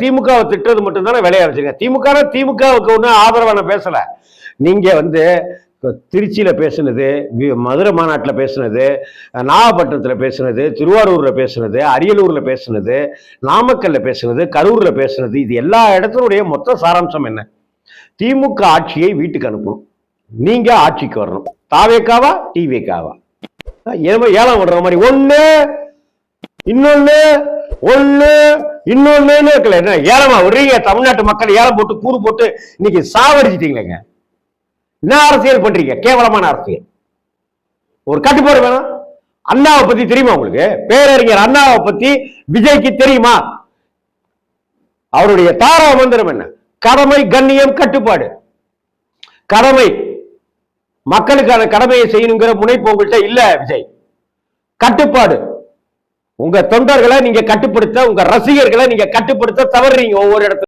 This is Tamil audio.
திமுகவை திட்டுறது மட்டும் தானே வேலையா வச்சிருக்கேன். திமுகவுக்கு ஒன்றும் ஆதரவா நான் பேசல. நீங்க திருச்சியில பேசுனது, மதுரை மாநாட்டில் பேசுனது, நாகப்பட்டினத்தில் பேசுனது, திருவாரூர்ல பேசுனது, அரியலூர்ல பேசுனது, நாமக்கல்ல பேசுனது, கரூர்ல பேசுனது, இது எல்லா இடத்தினுடைய மொத்த சாராம்சம் என்ன? திமுக ஆட்சியை வீட்டுக்கு அனுப்பணும், நீங்க ஆட்சிக்கு வரணும். தாவேக்காவா டிவேக்காவா? ஏலம் விடுற மாதிரி ஒண்ணு இன்னொன்னு இருக்கல. என்ன ஏலமா விடுறீங்க? தமிழ்நாட்டு மக்கள் ஏலம் போட்டு கூறு போட்டு இன்னைக்கு சாவடிச்சிட்டீங்களேங்க. என்ன அரசியல் பண்றீங்க? கேவலமான அரசியல். ஒரு கட்டுப்பாடு வேணும். அண்ணாவை பத்தி தெரியுமா உங்களுக்கு? பேரறிஞர் அண்ணாவை பத்தி விஜய்க்கு தெரியுமா? அவருடைய தாரா மந்திரம் என்ன? கடமை, கண்ணியம், கட்டுப்பாடு. கடமை, மக்களுக்கான கடமையை செய்யணுங்கிற முனைப்பு உங்கள்கிட்ட இல்ல விஜய். கட்டுப்பாடு, உங்க தொண்டர்களை நீங்க கட்டுப்படுத்த, உங்க ரசிகர்களை நீங்க கட்டுப்படுத்த தவறுறீங்க ஒவ்வொரு இடத்துல.